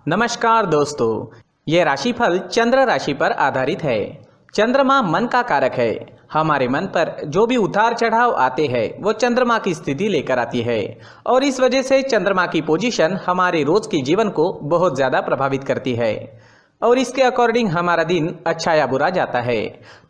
नमस्कार दोस्तों, ये राशिफल चंद्र राशि पर आधारित है। चंद्रमा मन का कारक है। हमारे मन पर जो भी उतार चढ़ाव आते हैं वो चंद्रमा की स्थिति लेकर आती है और इस वजह से चंद्रमा की पोजीशन हमारे रोज के जीवन को बहुत ज़्यादा प्रभावित करती है और इसके अकॉर्डिंग हमारा दिन अच्छा या बुरा जाता है।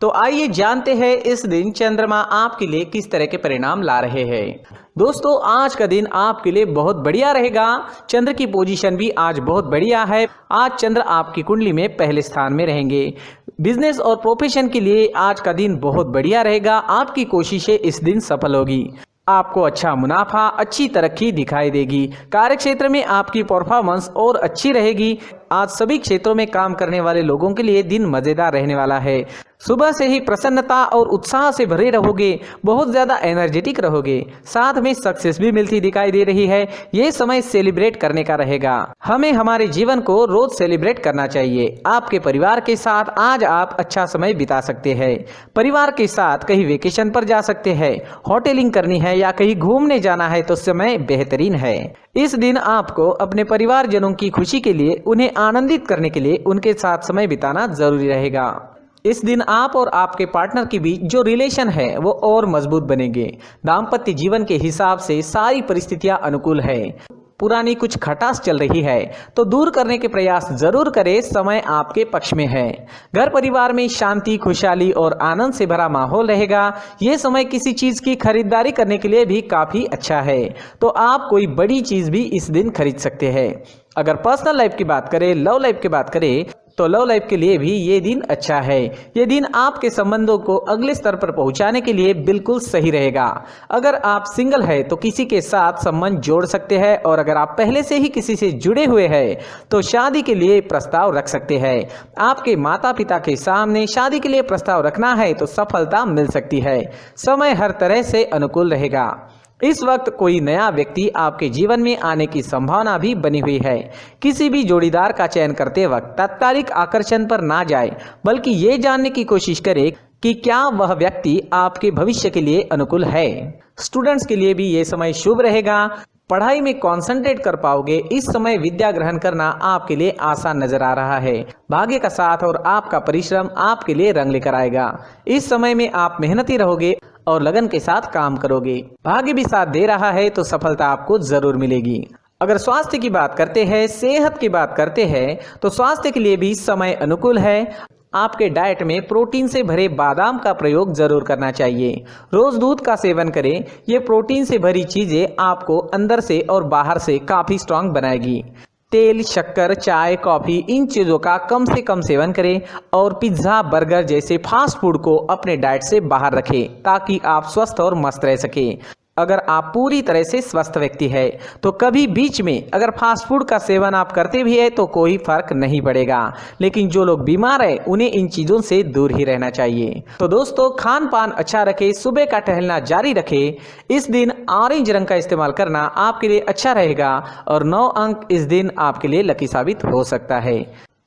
तो आइए जानते हैं इस दिन चंद्रमा आपके लिए किस तरह के परिणाम ला रहे हैं। दोस्तों, आज का दिन आपके लिए बहुत बढ़िया रहेगा। चंद्र की पोजीशन भी आज बहुत बढ़िया है। आज चंद्र आपकी कुंडली में पहले स्थान में रहेंगे। बिजनेस और प्रोफेशन के लिए आज का दिन बहुत बढ़िया रहेगा। आपकी कोशिशें इस दिन सफल होगी। आपको अच्छा मुनाफा, अच्छी तरक्की दिखाई देगी। कार्य क्षेत्र में आपकी परफॉर्मेंस और अच्छी रहेगी। आज सभी क्षेत्रों में काम करने वाले लोगों के लिए दिन मजेदार रहने वाला है। सुबह से ही प्रसन्नता और उत्साह से भरे रहोगे, बहुत ज़्यादा एनर्जेटिक रहोगे। साथ में सक्सेस भी मिलती दिखाई दे रही है। ये समय सेलिब्रेट करने का रहेगा। हमें हमारे जीवन को रोज सेलिब्रेट करना चाहिए। आपके परिवार के साथ आज आप अच्छा समय बिता सकते हैं। परिवार के साथ कहीं वेकेशन पर जा सकते हैं, होटलिंग करनी है या कहीं घूमने जाना है तो समय बेहतरीन है। इस दिन आपको अपने परिवारजनों की खुशी के लिए, उन्हें आनंदित करने के लिए उनके साथ समय बिताना जरूरी रहेगा। इस दिन आप और आपके पार्टनर के बीच जो रिलेशन है वो और मजबूत बनेंगे। दाम्पत्य जीवन के हिसाब से सारी परिस्थितियां अनुकूल है। पुरानी कुछ खटास चल रही है तो दूर करने के प्रयास जरूर करें। समय आपके पक्ष में है। घर परिवार में शांति, खुशहाली और आनंद से भरा माहौल रहेगा। ये समय किसी चीज की खरीदारी करने के लिए भी काफी अच्छा है, तो आप कोई बड़ी चीज भी इस दिन खरीद सकते हैं। अगर पर्सनल लाइफ की बात करें, लव लाइफ की बात करें तो लव लाइफ के लिए भी ये दिन अच्छा है। ये दिन आपके संबंधों को अगले स्तर पर पहुंचाने के लिए बिल्कुल सही रहेगा। अगर आप सिंगल है तो किसी के साथ संबंध जोड़ सकते हैं और अगर आप पहले से ही किसी से जुड़े हुए हैं तो शादी के लिए प्रस्ताव रख सकते हैं। आपके माता पिता के सामने शादी के लिए प्रस्ताव रखना है तो सफलता मिल सकती है। समय हर तरह से अनुकूल रहेगा। इस वक्त कोई नया व्यक्ति आपके जीवन में आने की संभावना भी बनी हुई है। किसी भी जोड़ीदार का चयन करते वक्त तात्कालिक आकर्षण पर ना जाए, बल्कि ये जानने की कोशिश करें कि क्या वह व्यक्ति आपके भविष्य के लिए अनुकूल है। स्टूडेंट्स के लिए भी ये समय शुभ रहेगा। पढ़ाई में कंसंट्रेट कर पाओगे। इस समय विद्या ग्रहण करना आपके लिए आसान नजर आ रहा है। भाग्य का साथ और आपका परिश्रम आपके लिए रंग लेकर आएगा। इस समय में आप मेहनती रहोगे और लगन के साथ काम करोगे। भाग्य भी साथ दे रहा है तो सफलता आपको जरूर मिलेगी। अगर स्वास्थ्य की बात करते हैं, सेहत की बात करते हैं तो स्वास्थ्य के लिए भी समय अनुकूल है। आपके डाइट में प्रोटीन से भरे बादाम का प्रयोग जरूर करना चाहिए। रोज दूध का सेवन करें। ये प्रोटीन से भरी चीजें आपको अंदर से और बाहर से काफी स्ट्रांग बनाएगी। तेल, शक्कर, चाय, कॉफी, इन चीज़ों का कम से कम सेवन करें और पिज्ज़ा, बर्गर जैसे फास्ट फूड को अपने डाइट से बाहर रखें ताकि आप स्वस्थ और मस्त रह सकें। अगर आप पूरी तरह से स्वस्थ व्यक्ति है तो कभी बीच में अगर फास्ट फूड का सेवन आप करते भी है तो कोई फर्क नहीं पड़ेगा, लेकिन जो लोग बीमार है उन्हें इन चीज़ों से दूर ही रहना चाहिए। तो दोस्तों, खान पान अच्छा रखें, सुबह का टहलना जारी रखें। इस दिन ऑरेंज रंग का इस्तेमाल करना आपके लिए अच्छा रहेगा और 9 अंक इस दिन आपके लिए लकी साबित हो सकता है।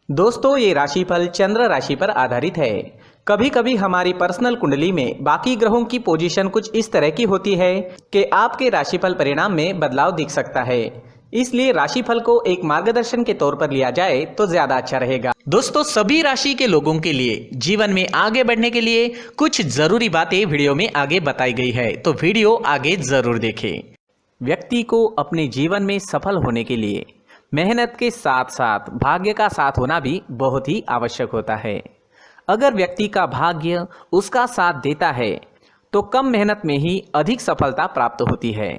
दोस्तों, ये राशिफल चंद्र राशि पर आधारित है। कभी कभी हमारी पर्सनल कुंडली में बाकी ग्रहों की पोजीशन कुछ इस तरह की होती है कि आपके राशिफल परिणाम में बदलाव दिख सकता है। इसलिए राशिफल को एक मार्गदर्शन के तौर पर लिया जाए तो ज्यादा अच्छा रहेगा। दोस्तों, सभी राशि के लोगों के लिए जीवन में आगे बढ़ने के लिए कुछ जरूरी बातें वीडियो में आगे बताई गई है, तो वीडियो आगे जरूर देखें। व्यक्ति को अपने जीवन में सफल होने के लिए मेहनत के साथ साथ भाग्य का साथ होना भी बहुत ही आवश्यक होता है। अगर व्यक्ति का भाग्य उसका साथ देता है तो कम मेहनत में ही अधिक सफलता प्राप्त होती है।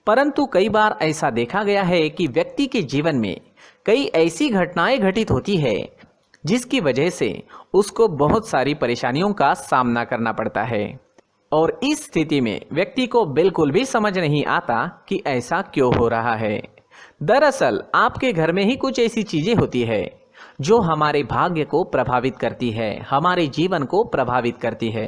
परंतु कई बार ऐसा देखा गया है कि व्यक्ति के जीवन में कई ऐसी घटनाएं घटित होती है जिसकी वजह से उसको बहुत सारी परेशानियों का सामना करना पड़ता है और इस स्थिति में व्यक्ति को बिल्कुल भी समझ नहीं आता कि ऐसा क्यों हो रहा है। दरअसल आपके घर में ही कुछ ऐसी चीजें होती है जो हमारे भाग्य को प्रभावित करती है, हमारे जीवन को प्रभावित करती है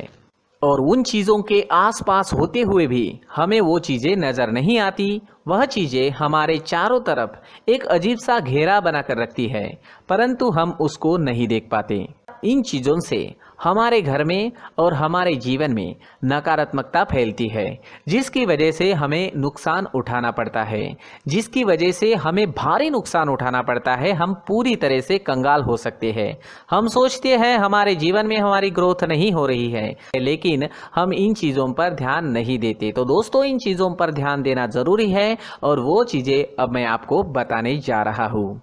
और उन चीज़ों के आसपास होते हुए भी हमें वो चीज़ें नज़र नहीं आती। वह चीज़ें हमारे चारों तरफ एक अजीब सा घेरा बनाकर रखती है, परंतु हम उसको नहीं देख पाते। इन चीज़ों से हमारे घर में और हमारे जीवन में नकारात्मकता फैलती है, जिसकी वजह से हमें नुकसान उठाना पड़ता है, जिसकी वजह से हमें भारी नुकसान उठाना पड़ता है। हम पूरी तरह से कंगाल हो सकते हैं। हम सोचते हैं हमारे जीवन में हमारी ग्रोथ नहीं हो रही है, लेकिन हम इन चीज़ों पर ध्यान नहीं देते। तो दोस्तों, इन चीज़ों पर ध्यान देना ज़रूरी है और वो चीज़ें अब मैं आपको बताने जा रहा हूँ।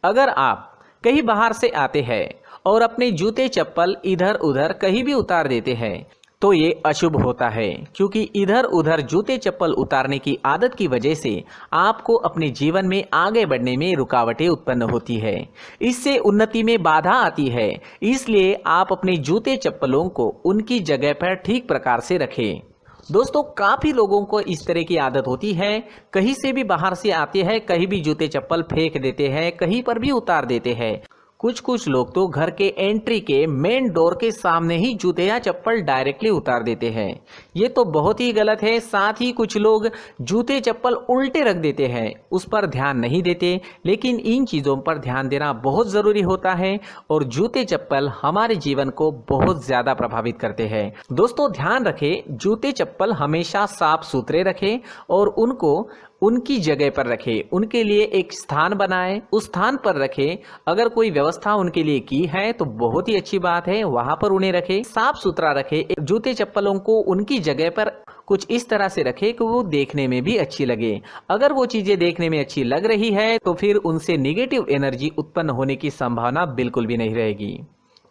अगर आप कहीं बाहर से आते हैं और अपने जूते चप्पल इधर उधर कहीं भी उतार देते हैं तो ये अशुभ होता है, क्योंकि इधर उधर जूते चप्पल उतारने की आदत की वजह से आपको अपने जीवन में आगे बढ़ने में रुकावटें उत्पन्न होती है। इससे उन्नति में बाधा आती है। इसलिए आप अपने जूते चप्पलों को उनकी जगह पर ठीक प्रकार से रखें। दोस्तों, काफ़ी लोगों को इस तरह की आदत होती है, कहीं से भी बाहर से आते हैं, कहीं भी जूते चप्पल फेंक देते हैं, कहीं पर भी उतार देते हैं। कुछ लोग तो घर के एंट्री के मेन डोर के सामने ही जूते या चप्पल डायरेक्टली उतार देते हैं। ये तो बहुत ही गलत है। साथ ही कुछ लोग जूते चप्पल उल्टे रख देते हैं, उस पर ध्यान नहीं देते। लेकिन इन चीज़ों पर ध्यान देना बहुत ज़रूरी होता है और जूते चप्पल हमारे जीवन को बहुत ज़्यादा प्रभावित करते हैं। दोस्तों, ध्यान रखें, जूते चप्पल हमेशा साफ सुथरे रखें और उनको उनकी जगह पर रखें। उनके लिए एक स्थान बनाएं, उस स्थान पर रखें। अगर कोई व्यवस्था उनके लिए की है तो बहुत ही अच्छी बात है, वहां पर उन्हें रखें, साफ सुथरा रखें। जूते चप्पलों को उनकी जगह पर कुछ इस तरह से रखें कि वो देखने में भी अच्छी लगे। अगर वो चीजें देखने में अच्छी लग रही है तो फिर उनसे निगेटिव एनर्जी उत्पन्न होने की संभावना बिल्कुल भी नहीं रहेगी।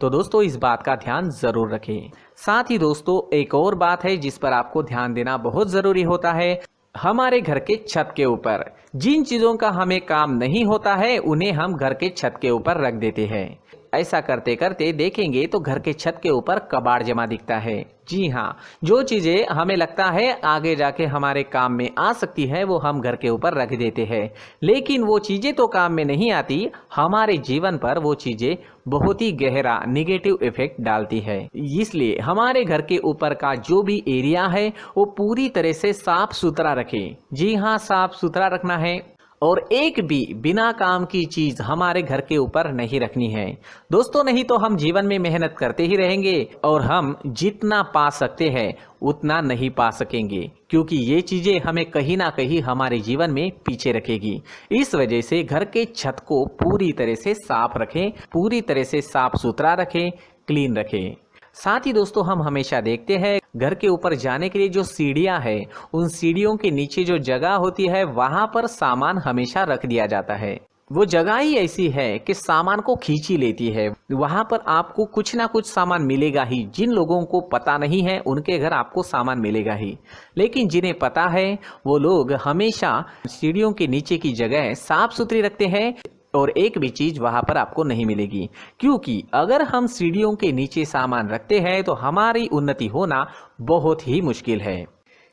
तो दोस्तों, इस बात का ध्यान जरूर रखें। साथ ही दोस्तों, एक और बात है जिस पर आपको ध्यान देना बहुत जरूरी होता है। हमारे घर के छत के ऊपर जिन चीज़ों का हमें काम नहीं होता है उन्हें हम घर के छत के ऊपर रख देते हैं। ऐसा करते करते देखेंगे तो घर के छत के ऊपर कबाड़ जमा दिखता है। जी हाँ, जो चीज़ें हमें लगता है आगे जाके हमारे काम में आ सकती है वो हम घर के ऊपर रख देते हैं, लेकिन वो चीज़ें तो काम में नहीं आती। हमारे जीवन पर वो चीज़ें बहुत ही गहरा निगेटिव इफेक्ट डालती है। इसलिए हमारे घर के ऊपर का जो भी एरिया है वो पूरी तरह से साफ सुथरा रखें। जी हाँ, साफ सुथरा रखना है और एक भी बिना काम की चीज हमारे घर के ऊपर नहीं रखनी है। दोस्तों, नहीं तो हम जीवन में मेहनत करते ही रहेंगे और हम जितना पा सकते हैं उतना नहीं पा सकेंगे, क्योंकि ये चीजें हमें कहीं ना कहीं हमारे जीवन में पीछे रखेगी। इस वजह से घर के छत को पूरी तरह से साफ रखें, पूरी तरह से साफ सुथरा रखें, क्लीन रखें। साथ ही दोस्तों, हम हमेशा देखते हैं घर के ऊपर जाने के लिए जो सीढ़ियां है, उन सीढ़ियों के नीचे जो जगह होती है वहां पर सामान हमेशा रख दिया जाता है। वो जगह ही ऐसी है कि सामान को खींच ही लेती है। वहां पर आपको कुछ ना कुछ सामान मिलेगा ही। जिन लोगों को पता नहीं है उनके घर आपको सामान मिलेगा ही, लेकिन जिन्हें पता है वो लोग हमेशा सीढ़ियों के नीचे की जगह साफ सुथरी रखते हैं और एक भी चीज वहां पर आपको नहीं मिलेगी। क्योंकि अगर हम सीढ़ियों के नीचे सामान रखते हैं तो हमारी उन्नति होना बहुत ही मुश्किल है।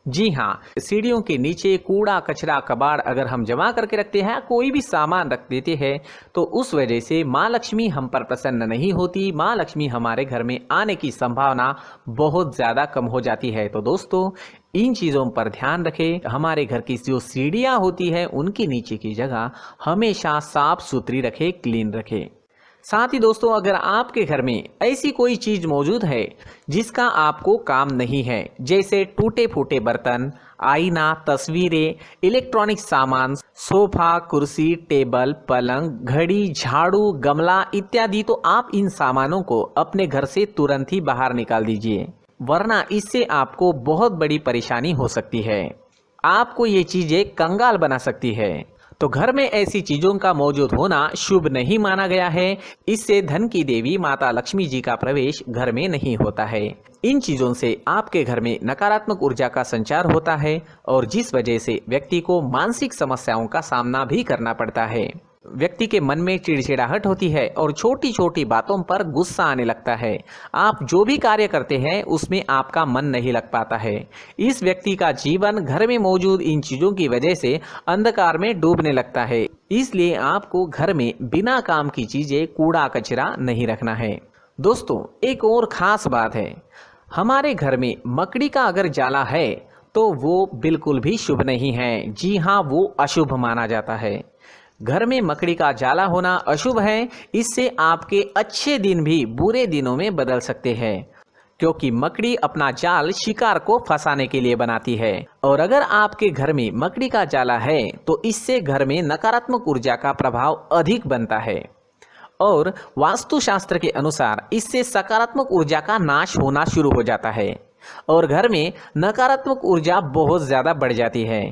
जी हाँ, सीढ़ियों के नीचे कूड़ा कचरा कबाड़ अगर हम जमा करके रखते हैं, कोई भी सामान रख देते हैं, तो उस वजह से माँ लक्ष्मी हम पर प्रसन्न नहीं होती। माँ लक्ष्मी हमारे घर में आने की संभावना बहुत ज़्यादा कम हो जाती है। तो दोस्तों, इन चीज़ों पर ध्यान रखें। हमारे घर की जो सीढ़ियाँ होती है उनके नीचे की जगह हमेशा साफ सुथरी रखें, क्लीन रखें। साथ ही दोस्तों, अगर आपके घर में ऐसी कोई चीज मौजूद है जिसका आपको काम नहीं है, जैसे टूटे फूटे बर्तन, आईना, तस्वीरें, इलेक्ट्रॉनिक सामान, सोफा, कुर्सी, टेबल, पलंग, घड़ी, झाड़ू, गमला इत्यादि, तो आप इन सामानों को अपने घर से तुरंत ही बाहर निकाल दीजिए, वरना इससे आपको बहुत बड़ी परेशानी हो सकती है। आपको ये चीजें कंगाल बना सकती है। तो घर में ऐसी चीजों का मौजूद होना शुभ नहीं माना गया है। इससे धन की देवी माता लक्ष्मी जी का प्रवेश घर में नहीं होता है। इन चीजों से आपके घर में नकारात्मक ऊर्जा का संचार होता है और जिस वजह से व्यक्ति को मानसिक समस्याओं का सामना भी करना पड़ता है। व्यक्ति के मन में चिड़चिड़ाहट होती है और छोटी छोटी बातों पर गुस्सा आने लगता है। आप जो भी कार्य करते हैं उसमें आपका मन नहीं लग पाता है। इस व्यक्ति का जीवन घर में मौजूद इन चीजों की वजह से अंधकार में डूबने लगता है। इसलिए आपको घर में बिना काम की चीजें, कूड़ा कचरा नहीं रखना है। दोस्तों, एक और खास बात है, हमारे घर में मकड़ी का अगर जाला है तो वो बिल्कुल भी शुभ नहीं है। जी हाँ, वो अशुभ माना जाता है। घर में मकड़ी का जाला होना अशुभ है। इससे आपके अच्छे दिन भी बुरे दिनों में बदल सकते हैं, क्योंकि मकड़ी अपना जाल शिकार को फंसाने के लिए बनाती है। और अगर आपके घर में मकड़ी का जाला है तो इससे घर में नकारात्मक ऊर्जा का प्रभाव अधिक बनता है और वास्तुशास्त्र के अनुसार इससे सकारात्मक ऊर्जा का नाश होना शुरू हो जाता है और घर में नकारात्मक ऊर्जा बहुत ज़्यादा बढ़ जाती है।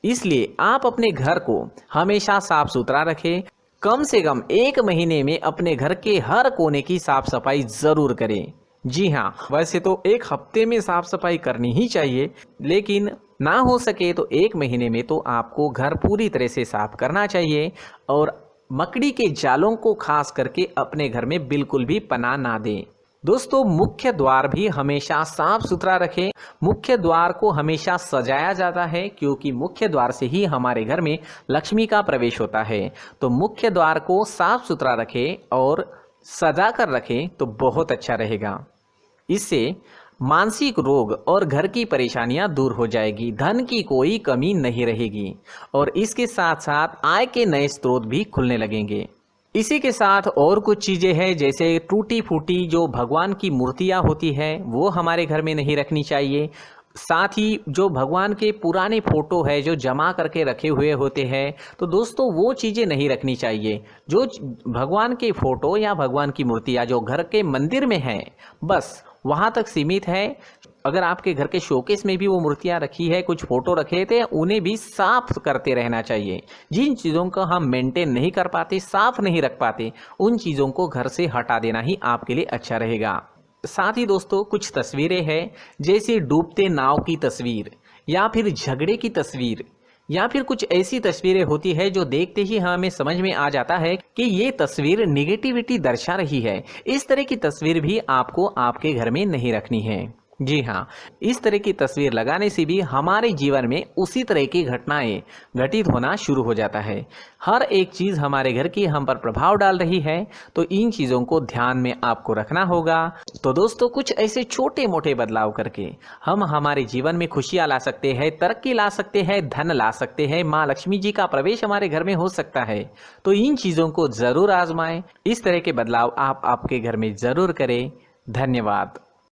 इसलिए आप अपने घर को हमेशा साफ सुथरा रखें। कम से कम 1 महीने में अपने घर के हर कोने की साफ सफाई ज़रूर करें। जी हाँ, वैसे तो 1 हफ्ते में साफ सफाई करनी ही चाहिए, लेकिन ना हो सके तो 1 महीने में तो आपको घर पूरी तरह से साफ करना चाहिए और मकड़ी के जालों को खास करके अपने घर में बिल्कुल भी पनाह ना दें। दोस्तों, मुख्य द्वार भी हमेशा साफ सुथरा रखें। मुख्य द्वार को हमेशा सजाया जाता है, क्योंकि मुख्य द्वार से ही हमारे घर में लक्ष्मी का प्रवेश होता है। तो मुख्य द्वार को साफ सुथरा रखें और सजा कर रखें तो बहुत अच्छा रहेगा। इससे मानसिक रोग और घर की परेशानियां दूर हो जाएगी, धन की कोई कमी नहीं रहेगी और इसके साथ साथ आय के नए स्रोत भी खुलने लगेंगे। इसी के साथ और कुछ चीज़ें हैं, जैसे टूटी फूटी जो भगवान की मूर्तियां होती है वो हमारे घर में नहीं रखनी चाहिए। साथ ही जो भगवान के पुराने फोटो है जो जमा करके रखे हुए होते हैं, तो दोस्तों वो चीज़ें नहीं रखनी चाहिए। जो भगवान के फोटो या भगवान की मूर्तियाँ जो घर के मंदिर में हैं, बस वहाँ तक सीमित है। अगर आपके घर के शोकेस में भी वो मूर्तियाँ रखी है, कुछ फोटो रखे थे, उन्हें भी साफ करते रहना चाहिए। जिन चीज़ों को हम मेंटेन नहीं कर पाते, साफ नहीं रख पाते, उन चीज़ों को घर से हटा देना ही आपके लिए अच्छा रहेगा। साथ ही दोस्तों, कुछ तस्वीरें हैं, जैसे डूबते नाव की तस्वीर या फिर झगड़े की तस्वीर या फिर कुछ ऐसी तस्वीरें होती है जो देखते ही हमें समझ में आ जाता है कि ये तस्वीर निगेटिविटी दर्शा रही है। इस तरह की तस्वीर भी आपको आपके घर में नहीं रखनी है। जी हाँ, इस तरह की तस्वीर लगाने से भी हमारे जीवन में उसी तरह की घटनाएं घटित होना शुरू हो जाता है। हर एक चीज़ हमारे घर की हम पर प्रभाव डाल रही है, तो इन चीज़ों को ध्यान में आपको रखना होगा। तो दोस्तों, कुछ ऐसे छोटे मोटे बदलाव करके हम हमारे जीवन में खुशियाँ ला सकते हैं, तरक्की ला सकते हैं, धन ला सकते हैं, माँ लक्ष्मी जी का प्रवेश हमारे घर में हो सकता है। तो इन चीज़ों को ज़रूर आजमाएं। इस तरह के बदलाव आप आपके घर में ज़रूर करें। धन्यवाद।